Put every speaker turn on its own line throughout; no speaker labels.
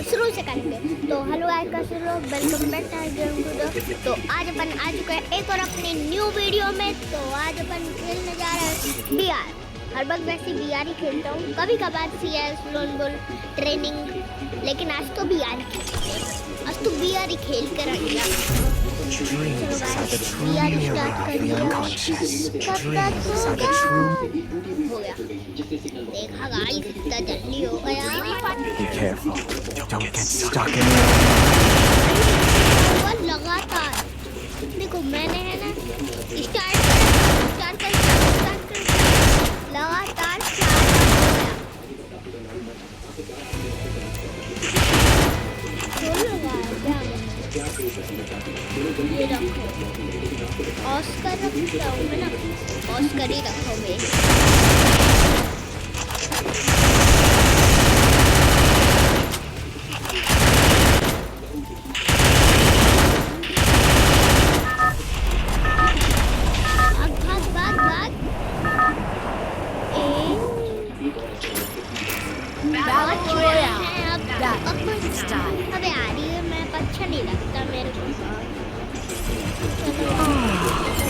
शुरू से करेंगे। तो हेलो गाइस, कैसे हो? वेलकम बैक टू तो आज अपन आ चुके हैं एक और अपनी न्यू वीडियो में। तो आज अपन खेलने जा रहे हैं बीआर। हर वक्त वैसे बीआर ही खेलता हूँ, कभी कभार CS लोन बोल ट्रेनिंग, लेकिन आज तो बीआर ही खेलते हैं। आज तो बीआर ही खेल कर आएंगे।
Dreams are the true mirror of the unconscious. Dreams are the true.
हो गया, देखा गाइस, इतना जल्दी हो गया।
Be careful. Don't get stuck in it.
वो लगातार देखो, मैंने है ना स्टार्ट कर लगातार ये रखो, ऑस्कर रखता हूँ मैं ना, ऑस्कर ही रखोगे। अबे आ रही है, मैं अच्छा नहीं लगता मेरे को।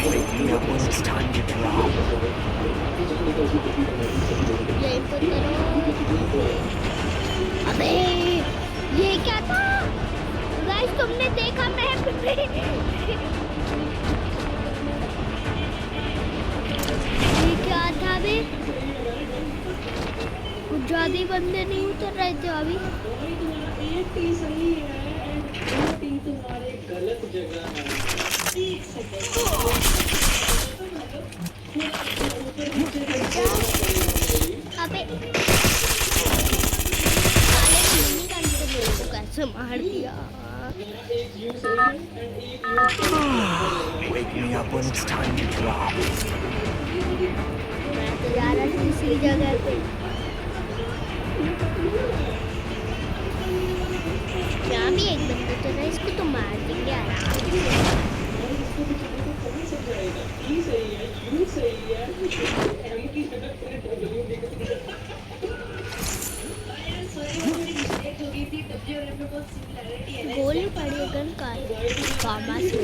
Wake me up when it's time to drop.
ये तो करो। अबे ये क्या था गाइस, तुमने देखा? मैप में ये क्या था बे? कुछ ज्यादा बंदे नहीं उतर रहे थे अभी।
गलत जगह
अबे कैसे मार दिया?
Wake me up when it's time to drop.
मैं तो जा रहा था इसी जगह पे। यहाँ भी एक बंदा तो था, इसको तो मार देंगे आराम से। गोली पड़ी गन का कामा से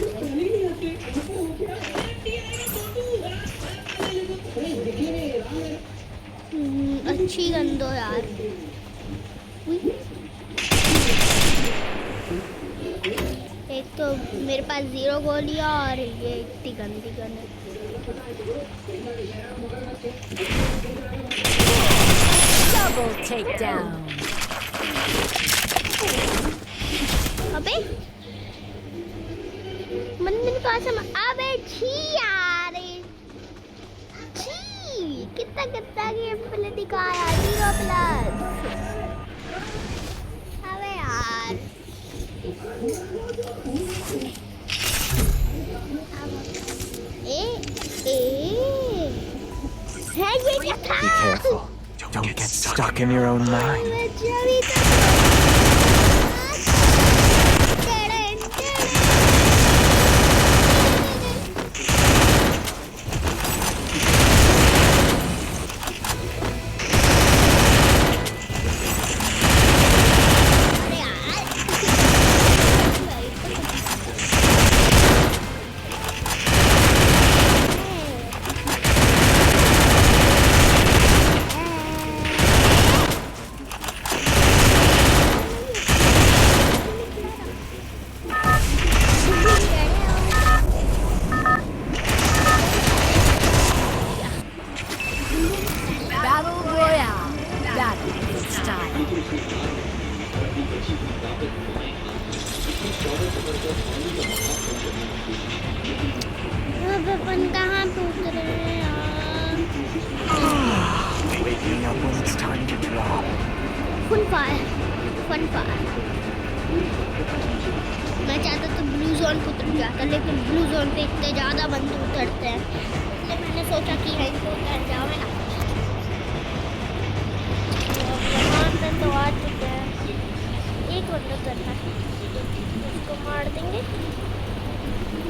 अच्छी गन दो यार। एक तो मेरे पास 0 गोलियां और ये इतनी गंदी गन है।
Double takedown.
अबे मंदिर पास हम, अबे छी यार, छी कितना गेम प्ले दिखाया 0+। अबे यार है ये क्या था?
Be careful. Don't get stuck in your own mind.
अपन कहाँ पे उतरे हैं यार?
Wake me up when it's time to drop.
Fun fire. मैं चाहता तो ब्लू जोन पे उतर जाता, लेकिन ब्लू जोन पे इतने ज़्यादा बंदे उतरते हैं, इसलिए मैंने सोचा कि यहीं पे उतर जाओ ना। यहाँ पे तो आ चुके हैं, एक बंदा करना है, उसको मार देंगे।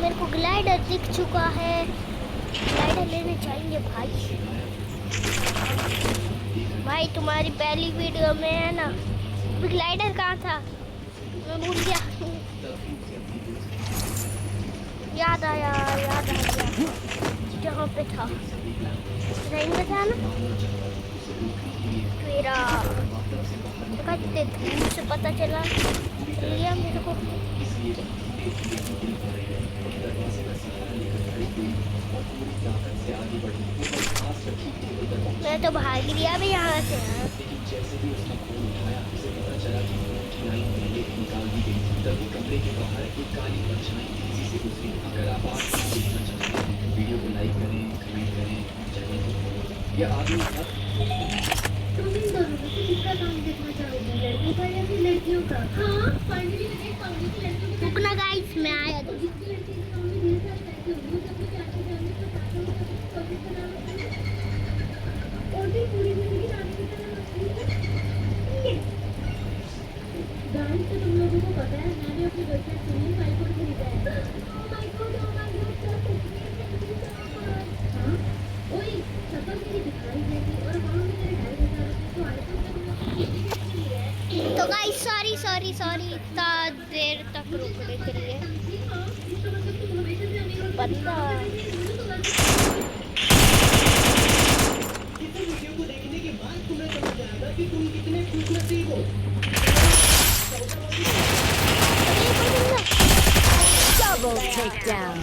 मेरे को ग्लाइडर दिख चुका है, ग्लाइडर लेने चाहिए भाई। भाई तुम्हारी पहली वीडियो में है ना, ग्लाइडर कहाँ था मैं भूल गया। याद आया जहाँ पे था ट्रेन में था ना मेरा, तो कहते दूर से पता चल गया मेरे को। मैं तो भाग लिया भी यहाँ से।
वीडियो को लाइक करें, कमेंट करें, या आगे लड़कियों का। हाँ, फाइनली मैं देख पाऊंगी कि लड़कियों का
रुकना गाइस, मैं आया तो।
गाइस, तो तुम लोगों को पता है मैंने अपनी गर्लफ्रेंड के लिए आईफोन खरीदा है। Oh my God, हाँ, ओए, शक्ल मेरी दिखाई देगी और वहाँ भी मेरे 2500 तो आईफोन का तुम लोग कैसे लिए?
तो गाइस सॉरी इतना देर तक रुकने के लिए।
हाँ, इसका मतलब तुम हमेशा से अमीर और
पता
इस वीडियो को देखने के बाद तुम्हें समझ आएगा कि तुम कितने खुशनसीब हो।
Double takedown.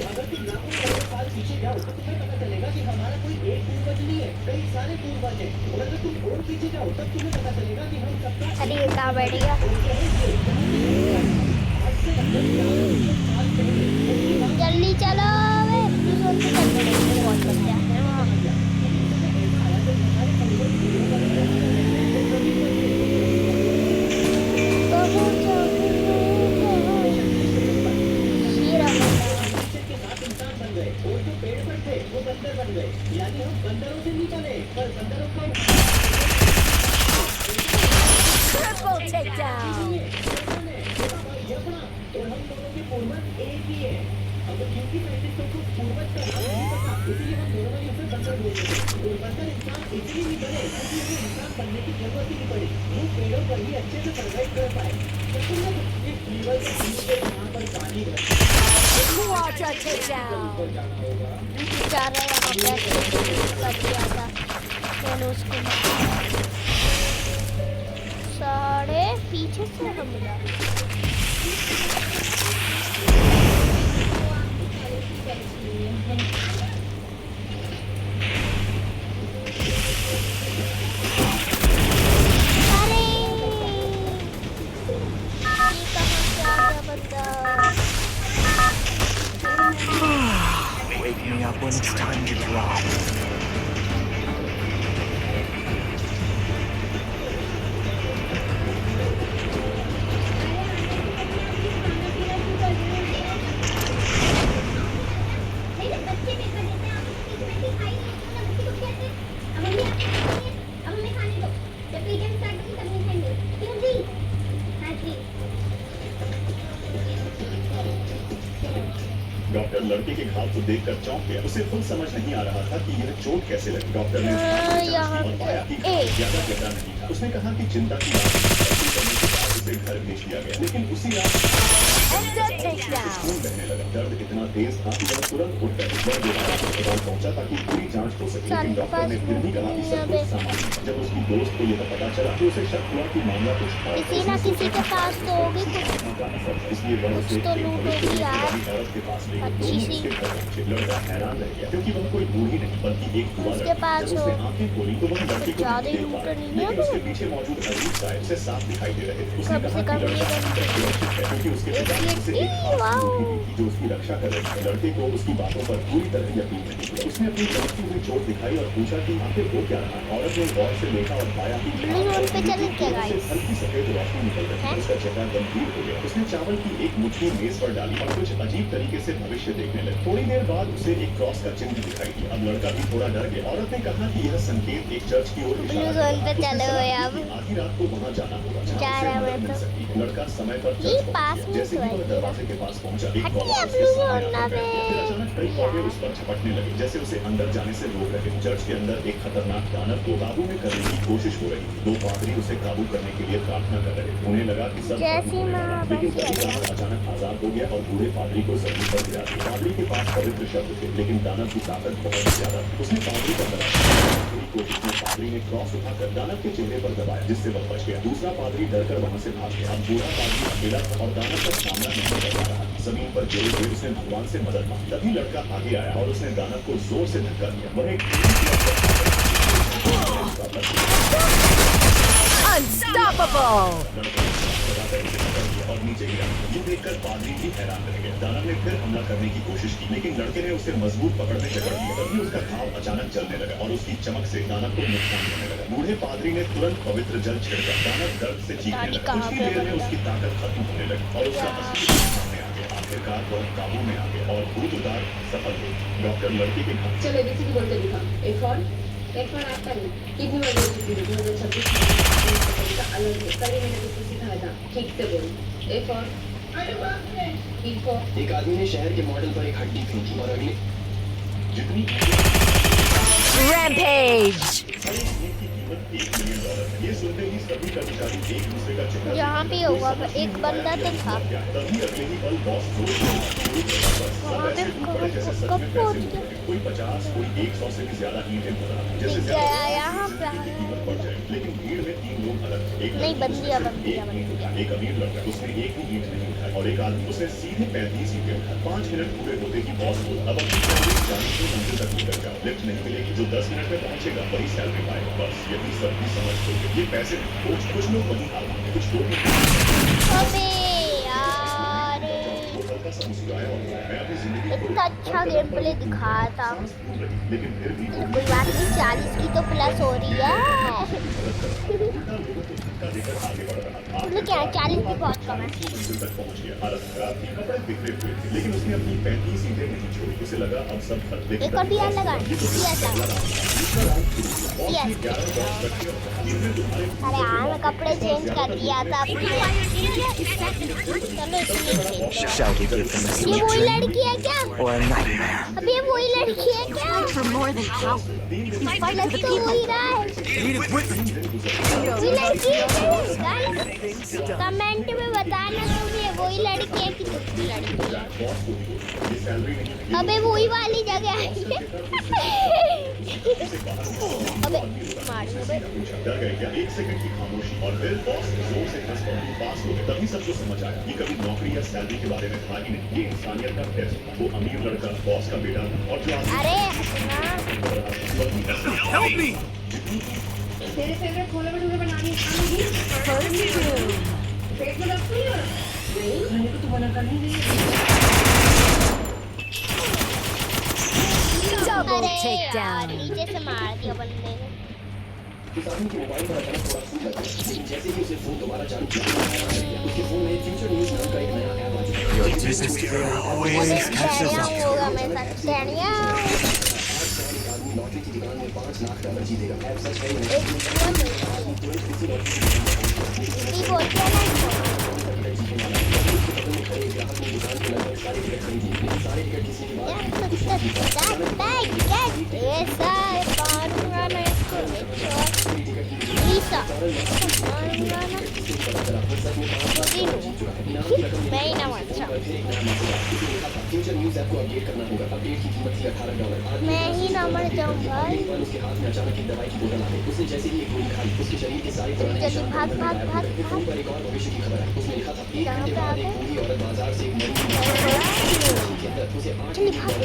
अगर तुम लाखों करोड़ों साल पीछे जाओ तो तुम्हें पता चलेगा कि हमारा कोई एक पूर्वज नहीं है, कई सारे पूर्वज हैं। और अगर तुम और पीछे जाओ तब तुम्हें पता चलेगा कि हम सबका
अरे कहाँ बैठ गया। जल्दी चलो बहुत बढ़िया है वहाँ।
और जो पेड़ पर थे वो बंदर बन गए, यानी हम बंदरों से नहीं बने पर बंदरों का
Triple takedown.
और हम दोनों के पूर्वज एक ही है। अब क्योंकि साइंटिस्टों को पूर्वज का नाम नहीं पता, इसलिए हम दोनों ने उसे बंदर बोलते हैं। और बंदर इंसान इसलिए नहीं बने क्योंकि उन्हें इंसान बनने की जरूरत ही नहीं पड़ी, वो पेड़ों पर ही अच्छे से सर्वाइव कर पाए। तो तुम लोग इस लीवर के बीच में यहाँ पर पानी
Quadra takedown.
बेचारा यहाँ पे लग गया था, मैंने उसको मारा। साढ़े पीछे से हमला। अरे ये कहाँ से आ गया बंदा?
Wake me up when it's time to drop.
Doctor लड़के के घाव को देखकर चौंक गया। उसे खुद समझ नहीं आ रहा था कि यह चोट कैसे लगी। डॉक्टर ने
यहाँ
और पाया कि घाव ज्यादा गहरा नहीं था। उसने कहा कि चिंता की बात करने के बाद उसे घर भेज दिया गया, लेकिन उसी रात खून बहने लगा। दर्द इतना तेज था कि वह तुरंत उठकर अस्पताल पहुंचा ताकि पूरी जांच हो सके, लेकिन डॉक्टर ने फिर भी कहा कि सब कुछ सामान्य है। जब उसकी दोस्त को यह पता चला तो उसे शक हुआ कि मामला कुछ और
किसी ना किसी के पास तो होगी
इसलिए वह उसे
तो लूट होगी यार
औरत के पास ले
अच्छी सी।
उसके घर पहुंचे। लड़का हैरान रह गया क्योंकि वह कोई बूढ़ी नहीं बल्कि एक युवा
उसके पास
लड़की। जब उसने
हो
आंखें खोली तो वह लड़के को
ज्यादा ही
नहीं देख पा
लूट
रही,
नहीं है
लेकिन उसके पीछे मौजूद अजीब साइड से साफ दिखाई दे रहे थे। उसने
कम से
कहा
कम
कि
ये
लड़का सुरक्षित है क्योंकि उसके पिता ने उसे एक खास चीज दी थी जो उसकी रक्षा कर रही है। लड़के को उसकी बातों पर पूरी तरह यकीन नहीं हुआ। उसने अपनी चमकती हुई चोट दिखाई और पूछा कि आखिर हो क्या रहा। औरत ने गौर से देखा और पाया कि
ब्लू जोन पे चले क्या गाइस?
हल्की सफेद रोशनी निकल रही है। उसका चेहरा गंभीर हो गया। उसने चावल की एक मुट्ठी मेज पर डाली और कुछ अजीब तरीके से भविष्य देखने लगी। थोड़ी देर बाद उसे एक क्रॉस का चिन्ह दिखाई दिया। अब लड़का भी थोड़ा डर गया। औरत ने कहा कि यह संकेत एक चर्च की ओर
ब्लू जोन पे चले हुए अब
आधी रात को वहाँ जाना होगा जहाँ
जा
उसे
रहा है
मदद मिल
तो।
सकती है। लड़का समय पर
ये
चर्च
पास
पहुंचा।
में
जैसे
तो
ही
है
वह
मेरा।
दरवाजे के पास पहुंचा एक
हटिए,
कौवा उसके
ब्लू
सामने
जोन
आकर बैठ गया। फिर
में।
अचानक कई कौवे उस पर झपटने लगे जैसे उसे अंदर जाने से रोक रहे। चर्च के अंदर एक खतरनाक दानव को काबू में करने की कोशिश हो रही थी। दो पादरी उसे काबू करने के लिए प्रार्थना कर रहे थे। उन्हें लगा कि सब
जैसे
खत्म होने वाला है। लेकिन
महाभारत
तभी दानव अचानक आजाद हो गया और बूढ़े पादरी को जमीन पर गिरा दिया। पादरी के पास पवित्र शब्द थे लेकिन दानव की ताकत बहुत ज्यादा थी। उसने पादरी का गला पूरी कोशिश में पादरी ने क्रॉस उठाकर दानव के चेहरे पर दबाया जिससे वह बच गया। दूसरा पादरी डरकर वहां से भाग गया। अब बूढ़ा पादरी अकेला था और दानव का सामना नहीं कर पा रहा। जमीन पर गिरे हुए उसने भगवान से मदद मांगी। तभी लड़का आगे आया और उसने दानव को जोर से धक्का दिया। वह एक
Unstoppable!
और नीचे गिरा। ये देखकर पादरी भी हैरान रह गया। दानव ने फिर हमला करने की कोशिश की लेकिन लड़के ने उसे मजबूत पकड़ में जकड़ लिया। तभी उसका घाव अचानक जलने लगा और उसकी चमक से दानव को नुकसान होने लगा। बूढ़े पादरी ने तुरंत पवित्र जल छिड़का। दानव दर्द से चीखने लगा। कुछ ही देर में उसकी ताकत खत्म होने लगी और उसका असली रूप सामने आ गया। आखिरकार वह काबू में आ गया और भूत उतार सफल हुई। डॉक्टर लड़के के घर
चलो एबीसीडी बोलते दिखा। एक और आपका नहीं कितनी बार बोल चुकी हूँ 2026 का अलग है। कल ही मैंने तुझको सिखाया था ठीक से बोल। एक और
एक आदमी ने शहर के मॉडल पर एक हड्डी फेंकी और अगले
जितनी
Rampage!
$1 मिलियन है। ये सुनते ही सभी कर्मचारी एक दूसरे का चेहरा
यहाँ पे होगा एक बंदा तो था।
तभी अगले ही पल बॉस जोर से
वहाँ पे
जैसे सच
कब
में
पहुँच
पैसे
गया?
कोई 50 कोई 100 से भी ज्यादा ईंटें भर रहा था। जैसे
गया यहाँ पे
की कीमत बढ़ जाए। लेकिन भीड़ में 3 लोग अलग थे। एक
नहीं,
लड़का
बंद दिया,
उसने
बंद दिया,
एक
बंद
ईंट
दिया।
उठाई। एक अमीर लड़का उसने एक भी ईंट नहीं उठाई और एक आदमी उसने सीधे 35 ईंटें उठाई। 5 मिनट पूरे होते ही बॉस बोला अब अपनी सैलरी जाने की मंजिल तक लेकर जाओ। लिफ्ट नहीं मिलेगी। जो 10 मिनट में पहुंचेगा वही सैलरी पाएगा। बस यही सब भी समझ लो। ये पैसे कुछ लोग वही हाल मांगते कुछ लोग
अबे यार
वो हल्का सा मुस्कुराया और बोला, मैं अपनी जिंदगी को
इतना अच्छा गेम प्ले दिखाया था।
लेकिन फिर भी
कोई बात नहीं, 40 की तो प्लस हो रही है। मतलब क्या 40 भी बहुत कम है।
मंजिल तक पहुंच गया। हालत खराब थी। कपड़े बिखरे हुए थे लेकिन उसने अपनी 35 ईंटें नहीं छोड़ी। उसे लगा अब सब खत्म।
एक और बियर लगा अरे यार मैं कपड़े चेंज कर दिया था अपने। चलो इसलिए
Shall we give them a
ये
sweet
वही
dream
लड़की है क्या?
or a nightmare?
अब ये वही लड़की है क्या? लग तो वही रहा है। वही लड़की है क्या? कमेंट में बताना तुम ये वही लड़की है कि दूसरी लड़की है। अबे वही वाली जगह है। अबे मार अबे
डर गए क्या? 1 सेकंड की खामोशी और फिर बॉस जोर से हंस पड़ा। पास हो गए। तभी सबको समझ आया ये कभी नौकरी या सैलरी के बारे में था ही नहीं। ये इंसानियत का टेस्ट था। वो अमीर लड़का बॉस का बेटा था और जो
अरे हाँ
तेरे फेवरेट छोले भटूरे बनाने आएंगी पेट में दर्द नहीं हो रहा? नहीं खाने को तो मना कर नहीं रही।
Double
अरे यार
takedown!
नीचे से मार दिया बंदे ने।
इस आदमी के मोबाइल पर अचानक थोड़ा फूल लगा लेकिन जैसे ही उसे फोन दोबारा चालू किया उसके फोन में फ्यूचर न्यूज नाम का एक नया ऐप आ चुका है।
Your business will always catch us
डैनिया
up.
होगा मेरे साथ डैनिया।
एक आदमी लॉटरी की दुकान में $5 लाख जीतेगा। ऐप सच है या नहीं?
एक भी बोलते हैं ना इसको।
सारे टिकट खरीदी लेकिन सारे टिकट किसी के बाद
मैं ही ना अच्छा
फ्यूचर न्यूज ऐप को अपडेट करना होगा। अपडेट की कीमत थी $18। आदमी
मैं ही ना मर जाऊँ भाई।
उसके हाथ में अचानक एक दवाई की बोतल आ गई। उसने जैसे ही एक गोली खाई उसके शरीर के सारे पुराने
जल्दी
निशान
भाग,
अंदर
भाग,
गायब हो
भाग,
गए। फोन पर एक और भविष्य की खबर आई। उसमें लिखा था 1 घंटे बाद एक बूढ़ी औरत बाजार से एक मरी हुई के अंदर उसे $8 मिलियन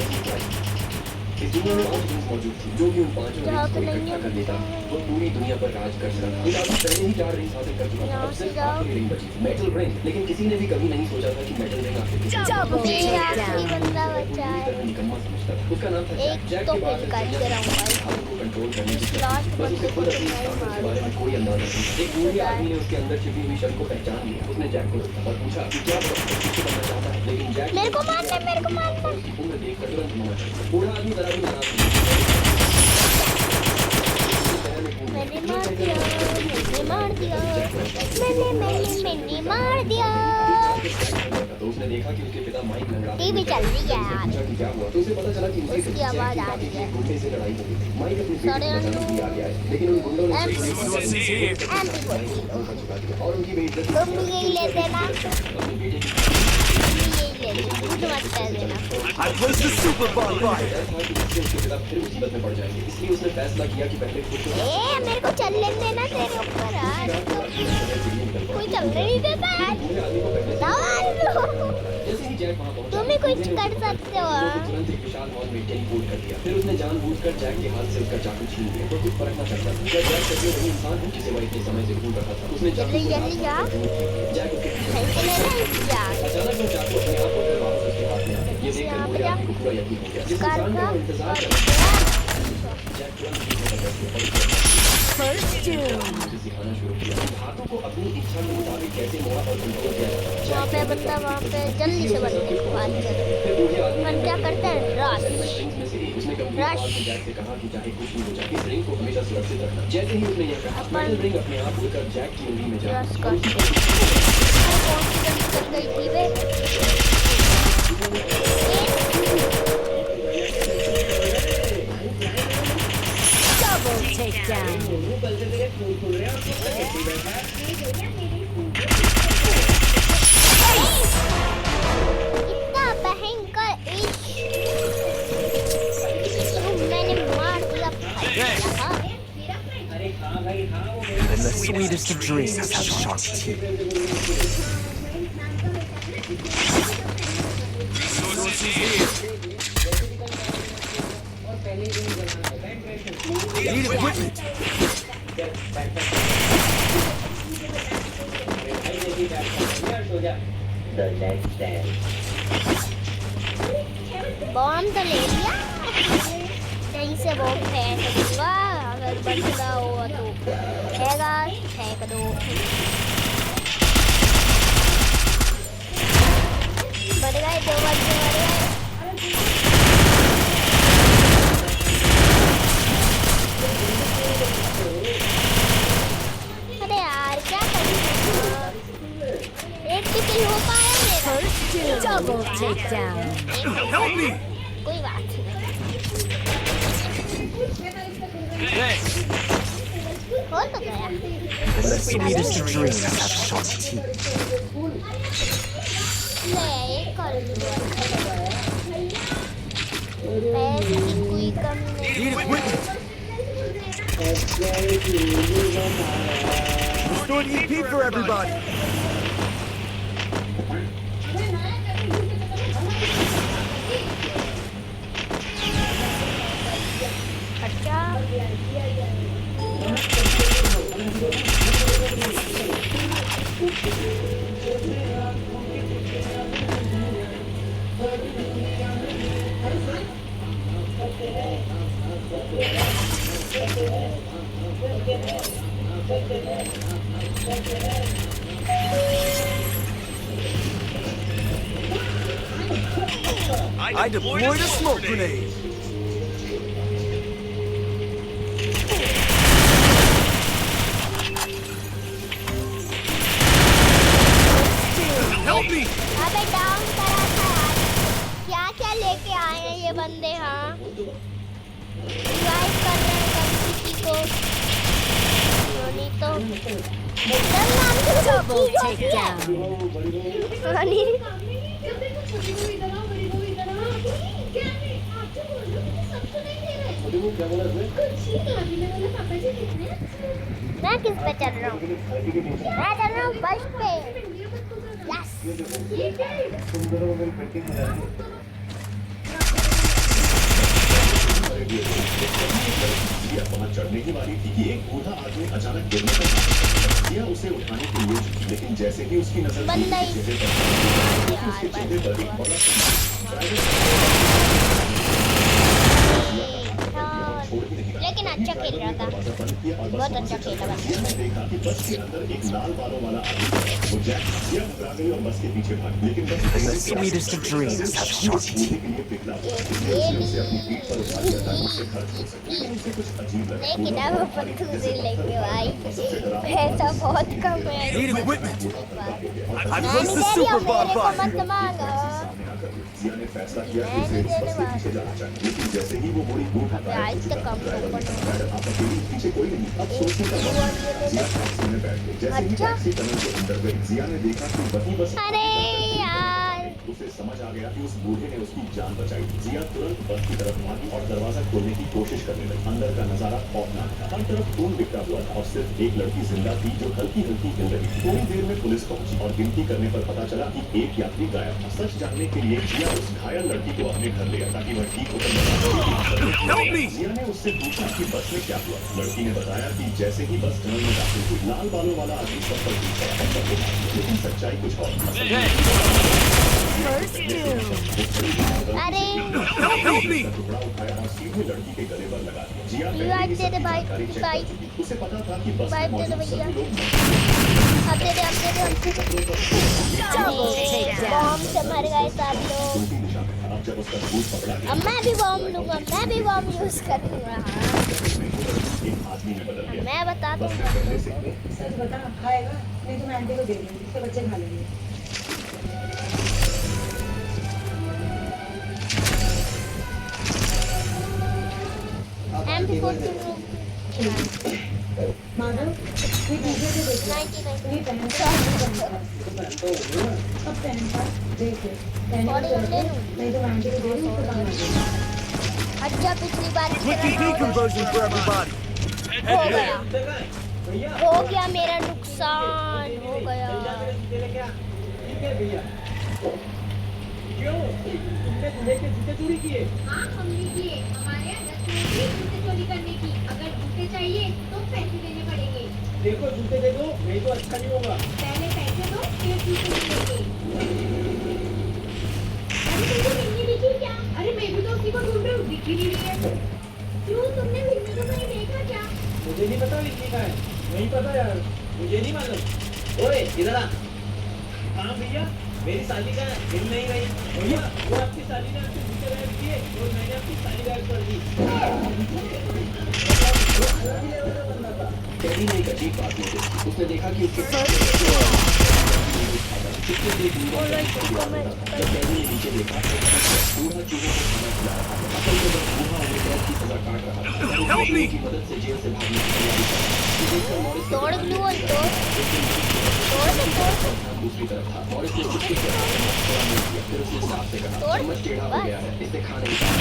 की इस दुनिया में 5 रिंग्स मौजूद थी जो भी उन 5
जहाँ
रिंग्स
पे
को
नहीं
इकट्ठा
है।
कर लेता वो पूरी दुनिया पर राज कर सकता था। आदमी पहले ही 4 रिंग्स हासिल कर चुका था,
यहाँ
अब
से
सिर्फ
जाओ।
आखिरी रिंग बची थी, मेटल रिंग। लेकिन किसी ने भी कभी नहीं सोचा था कि मेटल रिंग आखिर किसी
Double
मेरा आखिरी
takedown.
बंदा बचा है।
निकम्मा समझता था। उसका नाम था
एक
जैक। जैक
तो
के बाद
किल करके रहूंगा।
हाथों को कंट्रोल करने की
लास्ट
बस
बंदे
उसे
को
खुद
तो
अपनी
मैं
ताकत के
मार
बारे में कोई अंदाजा नहीं था। एक बूढ़े आदमी ने उसके अंदर छिपी हुई शक्ति को पहचान लिया। उसने जैक को रोका और पूछा कि क्या वो किससे बनना चाहता है, लेकिन जैक
मेरे को मारना
उसकी उम्र देखकर तुरंत मना कर दिया। बूढ़ा आदमी जरा भी नाराज नहीं था।
मैंने मार दिया, मैंने मार दिया, मैंने मार दिया।
तो उसने देखा कि उसके पिता माइक लंगड़ा
टीवी चल रही है यार।
पूछा कि क्या हुआ, तो उसे पता चला कि उनकी
उसकी आवाज आ रही है।
गुंडे से लड़ाई हो गई थी। माइक अपनी बेटी
सारे
को बचाने के लिए आ गया है, लेकिन उन गुंडों ने
MP40
और उनकी बेइज्जती
तुम भी यही ले देना,
अपनी बेटे की
यही ले लेना, कुछ मत कर देना।
I place the super bomb right.
डर था कि इससे उसके पिता फिर मुसीबत में पड़ जाएंगे, इसलिए उसने फैसला किया कि पहले खुद को
मेरे को चलने देना तेरे ऊपर आज। कोई चलने नहीं देता आज। सवाल लो।
जैसे ही जैक वहां पहुंचा,
तुम ही कुछ कर सकते हो।
तुरंत एक विशाल हॉल में टेलीपोर्ट कर दिया। फिर उसने जानबूझकर जैक के हाथ से उसका चाकू छीन लिया, तो कुछ फर्क न पड़ता। क्या जैक सच में वही इंसान है जिसे वह इतने समय से ढूंढ रहा था? उसने चाकू
जल्दी जल्दी जा।
जैक उसके पीछे
सही से लेना जा।
अचानक वो चाकू अपने आप उठकर वापस उसके हाथ में आ गया। ये देखकर बूढ़े आदमी को पूरा यकीन हो गया। जिस
कर
इंसान का वो इंतजार कर रहा था, जैक तुरंत पीछे का बैठ गया और
First doom.
उसे सिखाना शुरू किया। हाथों को अपनी इच्छा के मुताबिक कैसे मोड़ा और कंट्रोल किया जाता है।
वहाँ पे बंदा वहाँ पे जल्दी से बंदे को बात कर।
फिर बूढ़े आदमी
अपन क्या करते हैं रश।
रिंग्स में से एक, उसने गंभीर आवाज में जैक से कहा कि चाहे कुछ भी हो जाए, इस रिंग को हमेशा सुरक्षित रखना। जैसे ही उसने यह कहा, मेटल रिंग अपने आप उड़कर जैक की उंगली में जा
रश
और
कर।
उसी पर
कौन सी गलती कर गई थी वे?
Double takedown.
इतना भयंकर मैंने मार दिया भैया।
Even the sweetest of dreams have sharp teeth. Need equipment.
Bomb तो ले लिया, सही से वो फेंक दूंगा। अगर बंदा हुआ तो फेंका, फेंक दो। बढ़ गए 2 बंदे बढ़ गए। अरे यार क्या करूं? एक भी किल हो पाया मेरा।
First doom. Double takedown.
Help me.
कोई बात नहीं,
Thanks.
हो तो गया।
Even the sweetest of dreams have sharp teeth.
ले एक कर लूँ। पैसे की कोई कमी नहीं।
Need equipment. Restoring EP for everybody.
खर्चा
I deployed a smoke grenade. Help me.
अबे डाउन करा था यार। क्या क्या लेके आए हैं ये बंदे? हाँ रिवाइव कर रहे हैं किसी को। रोनी तो एकदम नाम से
Double takedown.
रोनी मैं किस पे चल रहा हूँ? मैं चल रहा हूँ फर्स्ट पे। यस
ये जिया वहां चढ़ने ही वाली थी कि एक बूढ़ा आदमी अचानक गिरने लगा। जिया उसे उठाने के लिए झुकी, लेकिन जैसे ही उसकी नजर
बंदा ही-
चेहरे पर पड़ी, उसके चेहरे पर एक बड़ा
लेकिन अच्छा खेल रहा था, बहुत अच्छा खेला बंदा।
जिया ने देखा कि बस के अंदर एक लाल बालों वाला आदमी था। वो जैक जिया घबरा गई और बस के पीछे भागी, लेकिन बस
The sweetest of dreams have short
बूढ़े के लिए पिघला हुआ, इसलिए उसने उसे अपनी पीठ पर उठा लिया ताकि उससे खर्च हो सके। लेकिन उसे कुछ अजीब लगा।
लेकिन अब वो पत्थर से लेके भाई पैसा बहुत कम है।
Need equipment. I've
मैंने
pressed the
दे दिया,
super bomb
मेरे को
button.
मत मांगो।
जिया ने फैसला किया कि उसे इस बस के पीछे जाना चाहिए, लेकिन जैसे ही वो मुड़ी मुंह हटाया,
आज तक हम
ड्राइवर ने
लोगों
कहा, "मैडम, आप अकेली, पीछे कोई नहीं।" अब सोचने का वक्त था। जिया टैक्सी में बैठ गई। जैसे ही
अच्छा।
टैक्सी टनल के अंदर गई, जिया ने देखा कि वही बस
अरे यार,
उसे समझ आ गया कि उस बूढ़े ने उसकी जान बचाई। जिया तुरंत बस की तरफ भागी और दरवाजा खोलने की कोशिश करने लगी। अंदर का नजारा खौफनाक था। हर तरफ खून बिखरा हुआ था और सिर्फ एक लड़की जिंदा थी जो हल्की हल्की हिल रही थी। थोड़ी देर में पुलिस पहुंची और गिनती करने पर पता चला कि एक यात्री गायब था। सच जानने के लिए जिया उस घायल लड़की को अपने घर ले गया ताकि वह ठीक होकर
Help me!
जिया ने उससे पूछा कि बस में क्या हुआ। लड़की ने बताया कि जैसे ही बस टनल में दाखिल हुई, लाल बालों वाला आदमी सब पर टूट पड़ा और सबको मार दिया। लेकिन सच्चाई कुछ और थी।
First doom.
अरे
Help me!
टुकड़ा उठाया और सीधे लड़की के गले पर लगा दिया। जिया
रिवाइव
पहले ही
दे दे
सब
भाई,
जानकारी चेक कर
रिवाइव।
चुकी थी। उसे पता था कि बस में
रिवाइव दे दे
मौजूद
भैया।
सभी लोग
अब दे दे, अब दे दे, अब दे दे।
Double takedown.
बॉम्ब से मर गए सब लोग।
उल्टी दिशा में था। अब जब उसका सबूत पकड़ा गया,
अब मैं भी बॉम्ब लूंगा, मैं भी बॉम्ब यूज करूंगा।
एक आदमी में बदल गया।
मैं बता
बस
दूंगा।
में पहले से
सच बता, खाएगा नहीं तो मैं आंटी को दे दूंगी, उसके बच्चे खा लेंगे।
MP42
माधव, ये पीछे से देखो,
99
ये पहन अब पहन का देख ले, पहन
बॉडी
कर
ले लूं।
नहीं तो मैं आंटी को दे दूंगी, उसको काम आ जाएगा।
अच्छा, पिछली बार की
Quick
तरह
deconversion for everybody.
हो गया, हो गया, मेरा नुकसान हो गया।
हाँ, हमने किए। हमारे यहाँ रस्म थी जूते चोरी करने की। अगर जूते चाहिए तो पैसे देने पड़ेंगे।
देखो जूते दे दो, नहीं तो अच्छा नहीं होगा।
पहले पैसे दो, फिर जूते मिलेंगे। अरे तुमको मिलनी दिखी क्या? अरे मैं भी तो उसी को ढूंढ रही हूँ, दिख ही नहीं रही है। क्यों, तुमने मिलने को कहीं देखा क्या?
मुझे नहीं पता लिखने का है, नहीं पता यार, मुझे नहीं मालूम। ओए इधर आ। हाँ भैया, मेरी साली का मिल नहीं रही। भैया, वो आपकी साली ने आपसे जूते गायब किए और मैंने आपकी साली गायब कर दी।
कैरी ने एक अजीब बात नोटिस की। उसने देखा कि उसके कितने देर दूर जब कैरी ने नीचे देखा तो बूढ़ा चूहों को खाना खिला रहा था। असल में जब बूढ़ा उन्हें मौत की सजा काट रहा था, तो
Help me!
की मदद से जेल से भागने की तैयारी कर रहा था। ये देखकर मॉरिस के
तोड़ लूं और तोड़
ध्यान दूसरी तरफ था। मॉरिस ने चुपके से अपना हाथ थोड़ा मोड़ दिया, फिर उसने स्टाफ से कहा,
तोड़।
चम्मच टेढ़ा हो गया है, इसे खा नहीं पाया।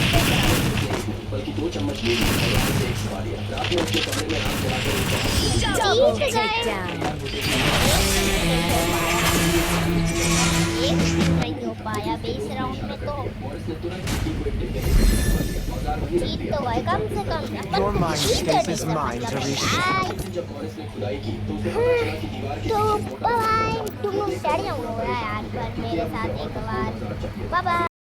बल्कि 2 चम्मच ले लिए और उससे एक खा लिया। रात में उसने कमरे में आग जलाकर एक चम्मच से
Double
जीत गए।
takedown.
एक नहीं हो पाया बेस राउंड में, तो
मॉरिस ने तुरंत किसी को एक डिब्बे में छुपा लिया। औजार वहीं रख
जीत
दिया।
तो गए कम से कम।
Your
upon
mind
Jeet
space
गए
is
इसका
mine to
मतलब
reach.
है।
जब मॉरिस ने खुदाई की तो उसे पता चला कि दीवार के
तो
पीछे मोटा
बाय, तुम लोग डर जाओगे यार, पर मेरे साथ एक बार। Bye bye.